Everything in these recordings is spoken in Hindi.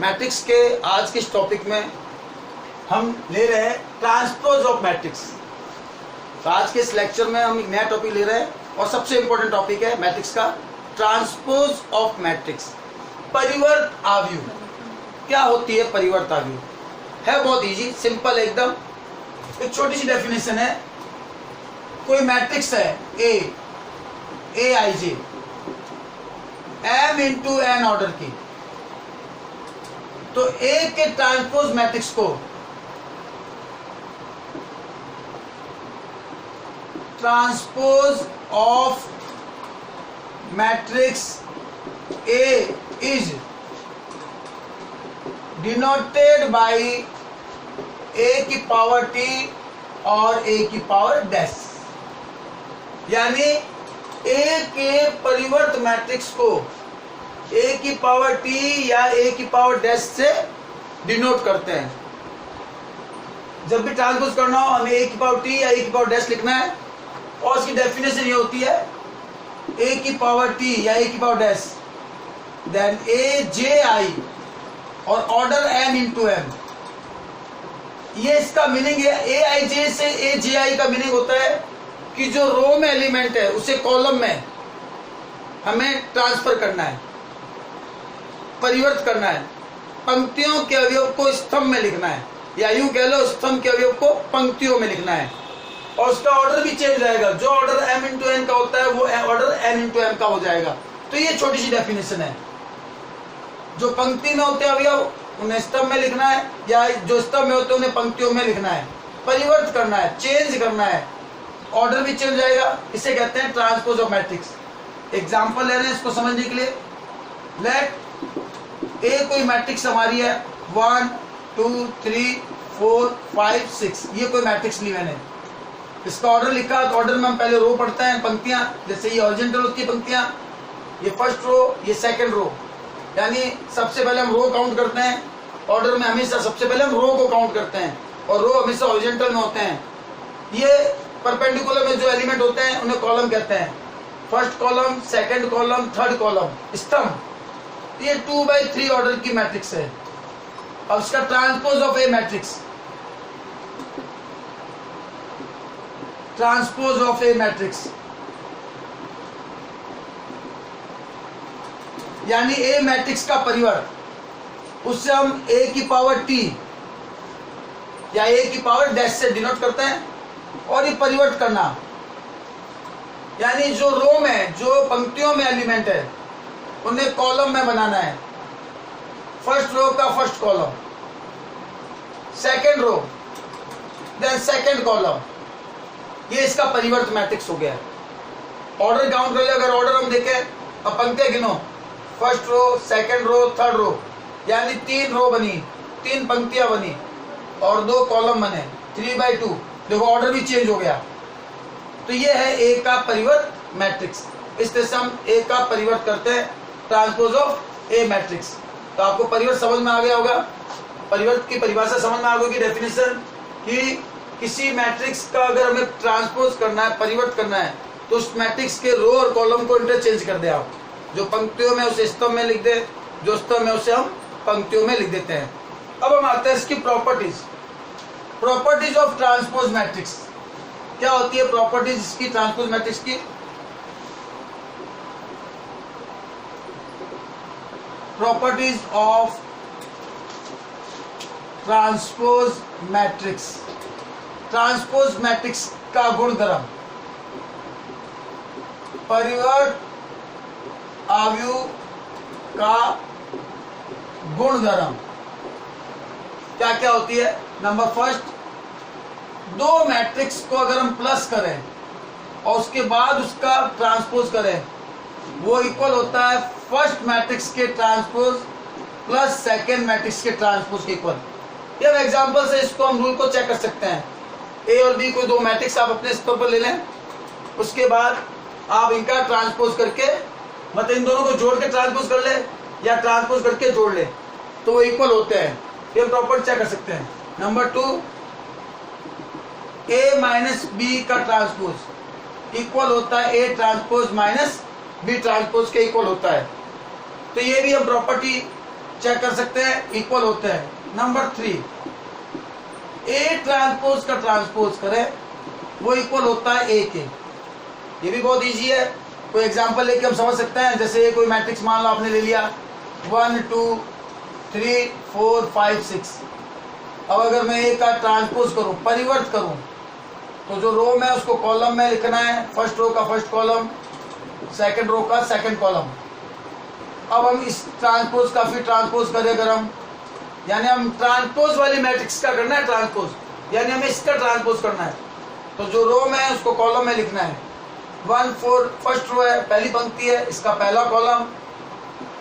मैट्रिक्स के आज के इस टॉपिक में हम ले रहे हैं ट्रांसपोज ऑफ मैट्रिक्स। तो आज के इस लेक्चर में हम एक नया टॉपिक ले रहे हैं और सबसे इंपॉर्टेंट टॉपिक है मैट्रिक्स का ट्रांसपोज ऑफ मैट्रिक्स। परिवर्त आव्यूह। क्या होती है परिवर्त आव्यूह? है बहुत इजी, सिंपल एकदम। एक छोटी सी डेफिनेशन है। कोई मैट्रिक्स है A I J M into N order की, तो ए के ट्रांसपोज मैट्रिक्स को transpose of matrix A is denoted by A की पावर टी और ए की पावर डैश। यानी ए के परिवर्त मैट्रिक्स को ए की पावर टी या ए की पावर डैश से डिनोट करते हैं। जब भी ट्रांसपोज करना हो हमें ए की पावर टी या ए की पावर डैश लिखना है और उसकी डेफिनेशन ये होती है ए की पावर टी या ए की पावर डैश देन ए जे आई और ऑर्डर एन इंटू एम। ये इसका मीनिंग है। ए आई जे से ए जे आई का मीनिंग होता है कि जो रो में एलिमेंट है उसे कॉलम में हमें ट्रांसफर करना है, परिवर्त करना है। पंक्तियों के अवयव को स्तंभ में लिखना है, या यूं कह लो स्तंभ के अवयव को पंक्तियों में लिखना है। और उसका ऑर्डर भी चेंज रहेगा। जो ऑर्डर एम इंटू एन का होता है वो ऑर्डर एन इंटू एम का हो जाएगा। तो ये छोटी सी डेफिनेशन है। जो पंक्ति में होते हैं अवयव उन्हें स्तंभ में लिखना है, या जो स्तंभ में होते हैं उन्हें पंक्तियों में लिखना है। परिवर्त करना है, चेंज करना है, ऑर्डर भी चेंज जाएगा। इसे कहते हैं ट्रांसपोज ऑफ मैट्रिक्स। एग्जाम्पल ले रहे हैं इसको समझने के लिए। लेट ए कोई मैट्रिक्स हमारी है 1 2 3 4 5 6। ये कोई मैट्रिक्स ली मैंने, इसका ऑर्डर लिखा। तो ऑर्डर में हम पहले रो पढ़ते हैं, पंक्तियां। जैसे ये हॉरिजॉन्टल होती है पंक्तियां, ये फर्स्ट रो, ये सेकंड रो। यानी सबसे पहले हम रो काउंट करते हैं। ऑर्डर में हमेशा सबसे पहले हम रो को काउंट करते हैं और रो हमेशा हॉरिजॉन्टल में होते हैं। ये परपेंडिकुलर में जो एलिमेंट होते हैं उन्हें कॉलम कहते हैं। First column, second column, third column, स्तंभ। ये 2/3 ऑर्डर की मैट्रिक्स है। अब इसका transpose of A matrix, transpose of A matrix यानी ए मैट्रिक्स का परिवर्त, उससे हम ए की पावर टी या ए की पावर डैश से डिनोट करते हैं। और ये परिवर्त करना यानी जो रो में, जो पंक्तियों में एलिमेंट है उन्हें कॉलम में बनाना है। फर्स्ट रो का first column, second row then second column. ये इसका परिवर्त मैट्रिक्स हो गया। ऑर्डर काउंट कर ले। अगर ऑर्डर हम देखें, अब पंक्तियां गिनो, first row, second row, third row, यानी 3 रो बनी, 3 पंक्तियां बनी और 2 कॉलम बने, 3/2। देखो ऑर्डर भी चेंज हो गया। तो ये है ए का परिवर्त मैट्रिक्स। इस तरह से हम ए का परिवर्त करते हैं, ट्रांसपोज ऑफ ए मैट्रिक्स। तो आपको परिवर्त समझ में आ गया होगा। परिवर्त की परिभाषा समझ में आ गई, डेफिनेशन, कि किसी मैट्रिक्स का अगर हमें ट्रांसपोज करना है, परिवर्त करना है, तो उस मैट्रिक्स के रो और कॉलम को इंटरचेंज कर दे आप। जो पंक्तियों में उसे स्तंभ में लिख दे, जो स्तंभ में उसे हम पंक्तियों में लिख देते हैं। अब हम आते हैं इसकी properties. Properties of transpose matrix. क्या होती है प्रॉपर्टीज इसकी, ट्रांसपोज मैट्रिक्स की? Properties of transpose matrix. Transpose matrix का गुणधर्म, परिवर्त आव्यूह का गुणधर्म क्या क्या होती है? नंबर फर्स्ट, 2 मैट्रिक्स को अगर हम प्लस करें और उसके बाद उसका ट्रांसपोज करें, वो इक्वल होता है फर्स्ट मैट्रिक्स के ट्रांसपोज प्लस सेकेंड मैट्रिक्स के ट्रांसपोज के इक्वल। ये हम एग्जांपल से इसको हम रूल को चेक कर सकते हैं। ए और बी कोई 2 मैट्रिक्स आप अपने स्तर पर ले लें, उसके बाद आप इनका ट्रांसपोज करके, मतलब इन दोनों को जोड़ के ट्रांसपोज कर ले या ट्रांसपोज करके जोड़ ले, तो वो इक्वल होते हैं। ये प्रॉपर्टी चेक कर सकते हैं। नंबर 2, ए माइनस बी का ट्रांसपोज इक्वल होता है A transpose minus B transpose के इक्वल होता है। तो ये भी हम प्रॉपर्टी चेक कर सकते हैं, इक्वल होते हैं। नंबर 3, ए ट्रांसपोज का ट्रांसपोज करें, वो इक्वल होता है ए के। ये भी बहुत इजी है, कोई एग्जांपल लेके हम समझ सकते हैं। जैसे ये कोई मैट्रिक्स मान लो आपने ले लिया 1 2 3 4 5 6। अब अगर मैं ए का ट्रांसपोज करूं, परिवर्त करूं, तो जो रो में उसको कॉलम में लिखना है, फर्स्ट रो का फर्स्ट कॉलम, सेकंड रो का सेकंड कॉलम। अब हम इस ट्रांसपोज का फिर ट्रांसपोज करें अगर हम, यानी हम ट्रांसपोज वाली मैट्रिक्स का करना है ट्रांसपोज, यानी हमें इसका ट्रांसपोज करना है। तो जो रो में है उसको कॉलम में लिखना है। 1 4 फर्स्ट रो है, पहली पंक्ति है, इसका पहला कॉलम,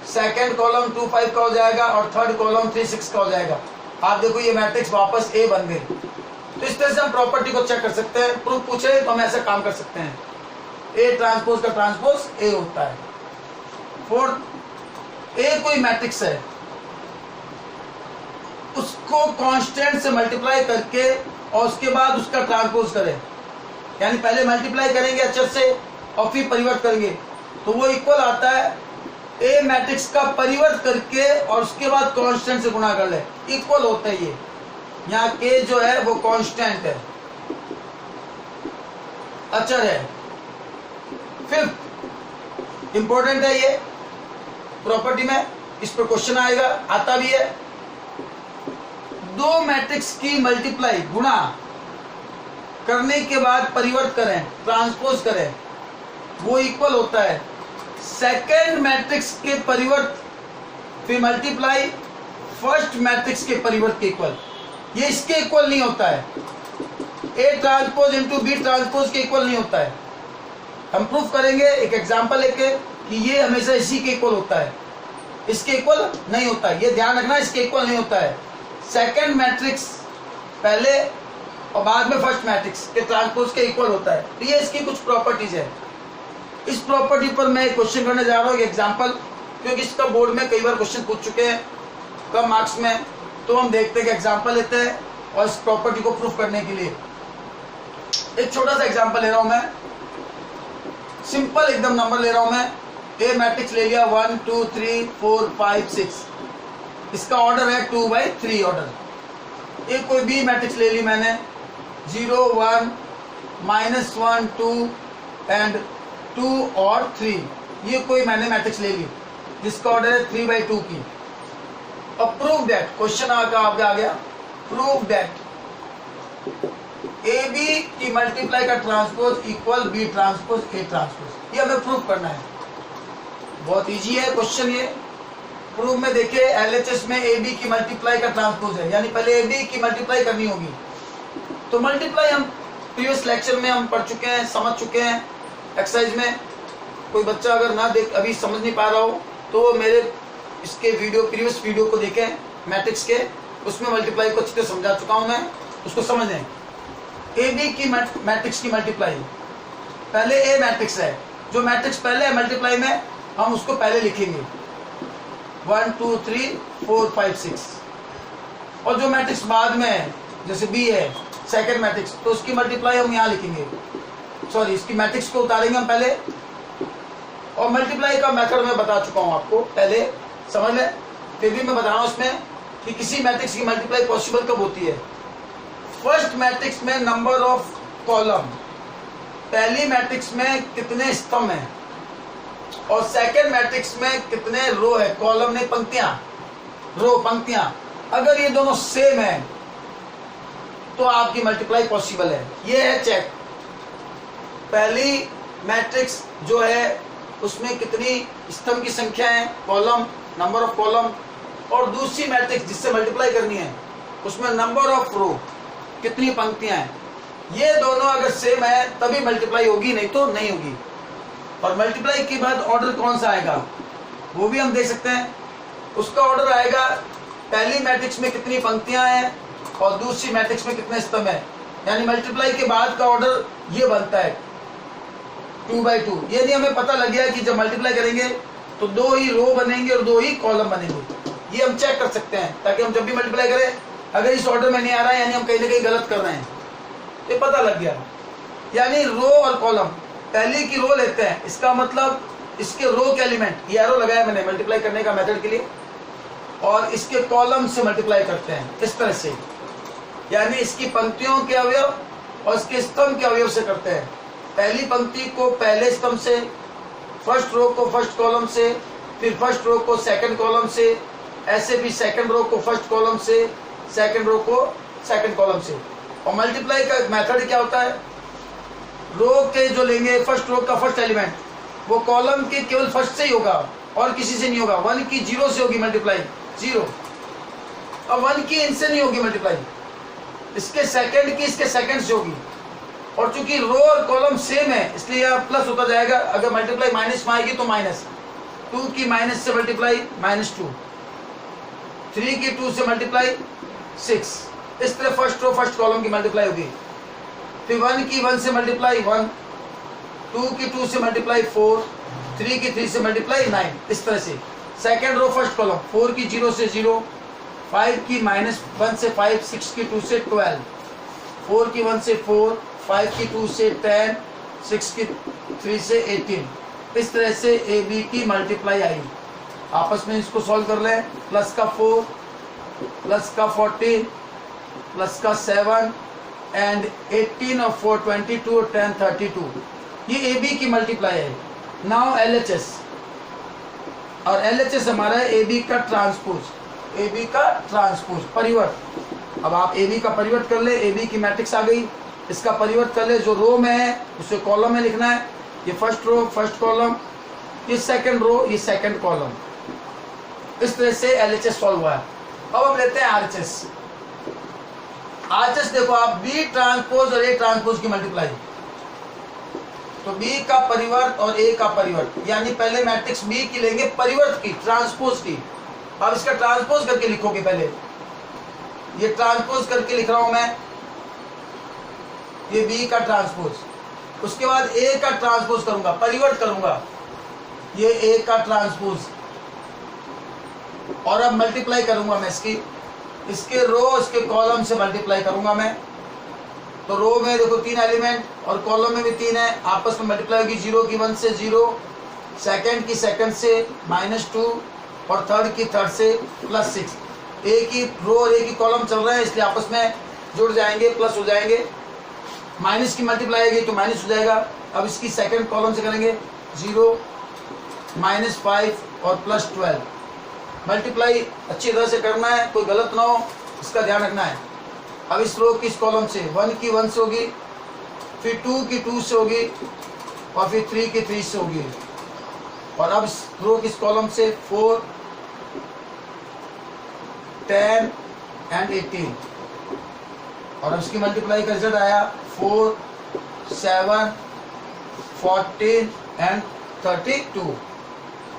सेकंड कॉलम 2 5 का हो जाएगा और थर्ड कॉलम 3 6 का हो जाएगा। आप देखो ये मैट्रिक्स वापस ए बन गई। तो इस तरह से हम प्रॉपर्टी को चेक कर सकते हैं। प्रूफ पूछे तो हम ऐसा काम कर सकते हैं, ए ट्रांसपोज का ट्रांसपोज ए होता है। फोर्थ, ए कोई मैट्रिक्स है, उसको कांस्टेंट से मल्टीप्लाई करके और उसके बाद उसका ट्रांसपोज करें, यानी पहले मल्टीप्लाई करेंगे अक्षर से और फिर परिवर्त करेंगे, तो वो इक्वल आता है ए मैट्रिक्स का परिवर्त करके और उसके बाद कांस्टेंट से गुणा कर ले, इक्वल होता है ये। यहाँ के जो है वो कांस्टेंट है, अचर है। फिफ्थ इंपॉर्टेंट है ये प्रॉपर्टी में, इस पर क्वेश्चन आएगा, आता भी है। दो मैट्रिक्स की मल्टीप्लाई गुणा करने के बाद परिवर्त करें, ट्रांसपोज करें, वो इक्वल होता है सेकेंड मैट्रिक्स के परिवर्त फिर मल्टीप्लाई फर्स्ट मैट्रिक्स के परिवर्त के इक्वल। ये इसके इक्वल नहीं होता है, A transpose into B transpose के इक्वल नहीं होता है। हम प्रूफ करेंगे एक एग्जांपल लेके कि ये हमेशा इसी के इक्वल होता है, इसके इक्वल नहीं होता है। ये ध्यान रखना, इसके इक्वल नहीं होता है। सेकेंड मैट्रिक्स पहले और बाद में फर्स्ट मैट्रिक्स के ट्रांसपोज के इक्वल होता है। तो ये इसकी कुछ प्रॉपर्टीज है। इस प्रॉपर्टी पर मैं क्वेश्चन करने जा रहा हूँ एग्जांपल, क्योंकि इसका बोर्ड में कई बार क्वेश्चन पूछ चुके हैं कम मार्क्स में। तो हम देखते हैं कि एग्जांपल लेते हैं और इस प्रॉपर्टी को प्रूफ करने के लिए एक छोटा सा एग्जांपल ले रहा हूं मैं, सिंपल एकदम नंबर ले रहा हूं मैं। ए मैट्रिक्स ले लिया 1 2 3 4 5 6, इसका ऑर्डर है 2/3 ऑर्डर। एक कोई बी मैट्रिक्स ले ली मैंने 0 1 -1 2 एंड 2 और 3, ये कोई मैंने मैट्रिक्स ले ली जिसका ऑर्डर है 3/2 की। अब प्रूव दैट, क्वेश्चन आ गया, प्रूव दैट ए बी की मल्टीप्लाई का transpose equal B transpose A transpose. ये हमें प्रूव करना है, बहुत इजी है क्वेश्चन ये। प्रूफ में देखिए एलएचएस में ए बी की मल्टीप्लाई का ट्रांसपोज है, यानी पहले ए बी की मल्टीप्लाई करनी होगी। तो मल्टीप्लाई हम प्रीवियस लेक्चर में हम पढ़ चुके हैं, समझ चुके हैं एक्सरसाइज में। कोई बच्चा अगर ना देख अभी समझ नहीं पा रहा हो तो वो मेरे इसके वीडियो प्रीवियस वीडियो को देखें मैट्रिक्स के, उसमें मल्टीप्लाई को अच्छे से समझा चुका हूं मैं, उसको समझ लें। ए बी की मैट्रिक्स की मल्टीप्लाई, पहले ए मैट्रिक्स है, जो मैट्रिक्स पहले है मल्टीप्लाई में हम उसको पहले लिखेंगे 1 2 3 4 5 6, और जो मैट्रिक्स बाद में है जैसे बी है सेकंड मैट्रिक्स, तो उसकी मल्टीप्लाई हम यहाँ लिखेंगे, सॉरी इसकी मैट्रिक्स को उतारेंगे हम पहले। और मल्टीप्लाई का मेथड मैं बता चुका हूँ आपको, पहले समझ लें। फिर भी मैं बता रहा हूँ उसमें कि किसी मैट्रिक्स की मल्टीप्लाई पॉसिबल कब होती है। फर्स्ट मैट्रिक्स में नंबर ऑफ कॉलम, पहली मैट्रिक्स में कितने स्तंभ हैं, और सेकंड मैट्रिक्स में कितने रो है, कॉलम ने पंक्तियां, रो पंक्तियां। अगर ये दोनों सेम है तो आपकी मल्टीप्लाई पॉसिबल है। ये है चेक, पहली मैट्रिक्स जो है उसमें कितनी स्तंभ की संख्या है, कॉलम, नंबर ऑफ कॉलम, और दूसरी मैट्रिक्स जिससे मल्टीप्लाई करनी है उसमें नंबर ऑफ रो, कितनी पंक्तियां हैं। ये दोनों अगर सेम है तभी मल्टीप्लाई होगी, नहीं तो नहीं होगी। और मल्टीप्लाई के बाद ऑर्डर कौन सा आएगा वो भी हम देख सकते हैं। उसका ऑर्डर आएगा पहली मैट्रिक्स में कितनी पंक्तियां हैं और दूसरी मैट्रिक्स में कितने स्तंभ हैं, यानी मल्टीप्लाई के बाद का ऑर्डर ये बनता है 2/2। यदि हमें पता लग गया कि जब मल्टीप्लाई करेंगे तो 2 ही रो बनेंगे और 2 ही कॉलम बनेंगे, ये हम चेक कर सकते हैं, ताकि हम जब भी मल्टीप्लाई करें अगर इस ऑर्डर में नहीं आ रहा है यानी हम कहीं ना कहीं गलत कर रहे हैं, ये पता लग गया। यानी रो और कॉलम, पहली की रो लेते हैं, इसका मतलब इसके रो के एलिमेंट, ये एरो लगाया मैंने मल्टीप्लाई करने का मेथड के लिए, और इसके कॉलम से मल्टीप्लाई करते हैं इस तरह से, यानी इसकी पंक्तियों के अवयव और इसके स्तंभ के अवयव से करते हैं। पहली पंक्ति को पहले स्तंभ से, फर्स्ट रो को फर्स्ट कॉलम से, फिर फर्स्ट रो को सेकंड कॉलम से, ऐसे भी सेकंड रो को फर्स्ट कॉलम से, सेकंड रो को सेकंड कॉलम से। और मल्टीप्लाई का मेथड क्या होता है, रो के जो लेंगे फर्स्ट रो का फर्स्ट एलिमेंट वो कॉलम के केवल फर्स्ट से ही होगा और किसी से नहीं होगा। 1 की 0 से होगी मल्टीप्लाई, 0। अब 1 की इनसे नहीं होगी मल्टीप्लाई, इसके सेकंड की इसके सेकंड से होगी। और चूंकि रो और कॉलम सेम है इसलिए यह प्लस होता जाएगा। अगर मल्टीप्लाई माइनस में आएगी तो माइनस, 2 की माइनस से मल्टीप्लाई -2, 3 की 2 से मल्टीप्लाई 6। इस तरह फर्स्ट रो फर्स्ट कॉलम की मल्टीप्लाई होगी। फिर 1 की 1 से मल्टीप्लाई 1, 2 की 2 से मल्टीप्लाई 4, 3 की 3 से मल्टीप्लाई 9। इस तरह से सेकंड रो फर्स्ट कॉलम, 4 की 0 से 0, 5 की -1 से 5, 6 की 2 से 12, 4 की 1 से 4, 5 की 2 से 10, 6 की 3 से 18। इस तरह से ए बी की मल्टीप्लाई आई। आपस में इसको सॉल्व कर लें। प्लस का 4, प्लस का 14, प्लस का 7 एंड 18 और 4 22 और 10 32। ये ए बी की मल्टीप्लाई है। नाउ LHS, और LHS हमारा है ए बी का ट्रांसपोज, ए बी का ट्रांसपोज परिवर्त। अब आप ए बी का परिवर्त कर ले, ए बी की मैट्रिक्स आ गई, इसका परिवर्त कर ले। जो रो में है उसे कॉलम में लिखना है। ये फर्स्ट रो फर्स्ट कॉलम, ये सेकंड रो ये सेकंड कॉलम। इस तरह से LHS सॉल्व हुआ है। अब हम लेते हैं RHS। RHS देखो आप, बी ट्रांसपोज और ए ट्रांसपोज की मल्टीप्लाई, तो बी का परिवर्त और ए का परिवर्त, यानी पहले मैट्रिक्स बी की लेंगे परिवर्त की, ट्रांसपोज की। अब इसका ट्रांसपोज करके लिखोगे। पहले ये ट्रांसपोज करके लिख रहा हूं मैं, ये बी का ट्रांसपोज। उसके बाद ए का ट्रांसपोज करूंगा, परिवर्त करूंगा, ये ए का ट्रांसपोज। और अब मल्टीप्लाई करूंगा मैं इसके रो इसके कॉलम से मल्टीप्लाई करूंगा मैं। तो रो में देखो 3 एलिमेंट और कॉलम में भी 3 है, आपस में मल्टीप्लाई होगी। 0 की 1 से 0, सेकंड की सेकंड से -2 और थर्ड की थर्ड से +6। ए की रो और ए की कॉलम चल रहे हैं इसलिए आपस में जुड़ जाएंगे, प्लस हो जाएंगे। माइनस की मल्टीप्लाई आएगी तो माइनस हो जाएगा। अब इसकी सेकंड कॉलम से करेंगे 0, -5 और +12। मल्टीप्लाई अच्छी तरह से करना है, कोई गलत ना हो, इसका ध्यान रखना है। अब इस रो की इस कॉलम से 1 की 1 से होगी, फिर 2 की 2 से होगी और फिर 3 की 3 से होगी। और अब इस रो की इस कॉलम से 4, 10 एंड 18। और अब इसकी मल्टीप्लाई का रिजल्ट आया 4, 7, 14 एंड 32।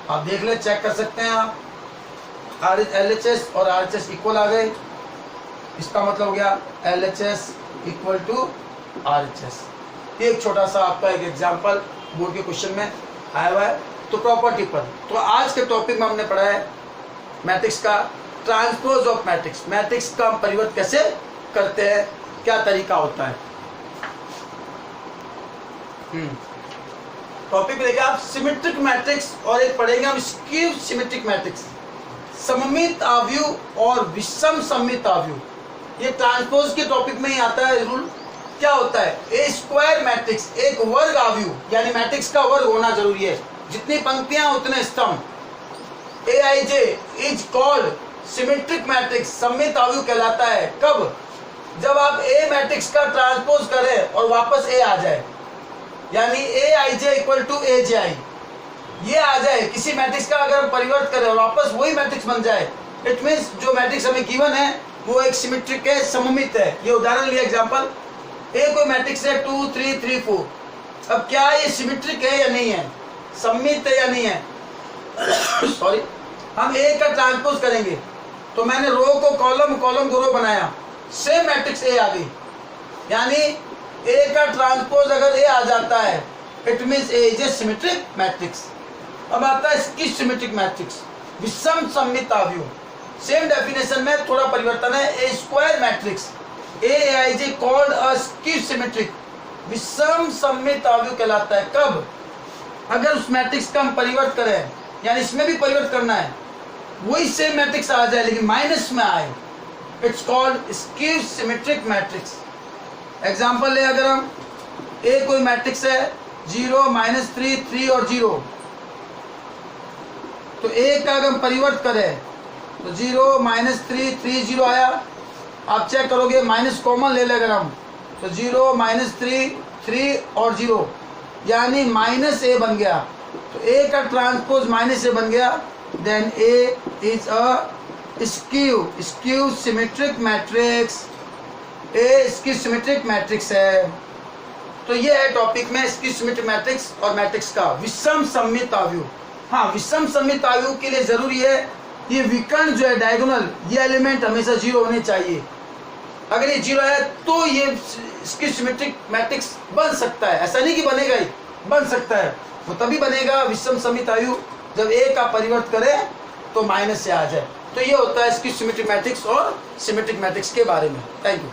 आप देख ले, चेक कर सकते हैं आप। LHS और RHS इक्वल आ गए, इसका मतलब हो गया LHS इक्वल टू RHS। ये एक छोटा सा आपका एक एग्जांपल बोर्ड के क्वेश्चन में आया हुआ है। तो प्रॉपर्टी पर, तो आज के टॉपिक में हमने पढ़ा है मैट्रिक्स का ट्रांसपोज ऑफ मैट्रिक्स। मैट्रिक्स का हम परिवर्तन कैसे करते हैं, क्या तरीका होता है। टॉपिक देखिए आप, सिमेट्रिक मैट्रिक्स, और एक पढ़ेंगे हम स्क्यू सिमेट्रिक मैट्रिक्स, सममित आव्यूह और विषम सममित आव्यूह। ये ट्रांसपोज के टॉपिक में ही आता है रूल। क्या होता है, ए स्क्वायर मैट्रिक्स, एक वर्ग आव्यूह, यानी मैट्रिक्स का वर्ग होना जरूरी है, जितनी पंक्तियां उतने स्तंभ। Aij is called symmetric matrix, सममित आव्यूह कहलाता है। कब, जब आप ए मैट्रिक्स का ट्रांसपोज करें और वापस ए आ जाए, यानी Aij इक्वल टू Aj, ये आ जाए। किसी मैट्रिक्स का अगर हम परिवर्तन करें और वापस वही मैट्रिक्स बन जाए, इट मीन्स जो मैट्रिक्स हमें गिवन है वो एक सिमेट्रिक है, सममित है। ये उदाहरण लिया एग्जांपल, ए कोई मैट्रिक्स है 2 3 3 4। अब क्या ये सिमेट्रिक है या नहीं है, सममित है या नहीं है सॉरी, हम ए का ट्रांसपोज करेंगे। तो मैंने रो को कॉलम, कॉलम को रो बनाया, सेम मैट्रिक्स ए आ गई, यानी ए का ट्रांसपोज अगर ए आ जाता है it means A is a symmetric matrix. अब आता है स्क्यू सिमेट्रिक मैट्रिक्स, विषम सममित आव्यूह। सेम डेफिनेशन में थोड़ा परिवर्तन है। A square matrix, Aij called a skew symmetric, विषम सममित आव्यूह कहलाता है। कब, अगर उस मैट्रिक्स का हम परिवर्तन करें, यानी इसमें भी परिवर्तन करना है, वही सेम मैट्रिक्स आ जाए लेकिन माइनस में आए, it's called skew symmetric matrix. Example ले, अगर हम ए कोई मैट्रिक्स है 0 -3 3 और 0, तो ए का अगर हम परिवर्त करें तो 0 -3 3 0 आया। आप चेक करोगे माइनस कॉमन ले ले अगर हम, तो 0 -3 3 और 0 यानी -a बन गया। तो a का ट्रांसपोज -a बन गया, then a is a skew symmetric matrix. a skew symmetric matrix है। तो ये है टॉपिक में स्क्यू सिमेट्रिक मैट्रिक्स और मैट्रिक्स का विषम सममित आव्यूह। हाँ, विषम सममित आव्यूह के लिए जरूरी है ये विकर्ण जो है डायगोनल, ये एलिमेंट हमेशा 0 होने चाहिए। अगर ये 0 है तो ये स्क्यू सिमेट्रिक मैट्रिक्स बन सकता है, ऐसा नहीं कि बनेगा ही, बन सकता है। वो तभी बनेगा विषम सममित आव्यूह जब a का परिवर्त करे तो माइनस से आ जाए। तो ये होता है स्क्यू सिमेट्रिक मैट्रिक्स और सिमेट्रिक मैट्रिक्स के बारे में। Thank you.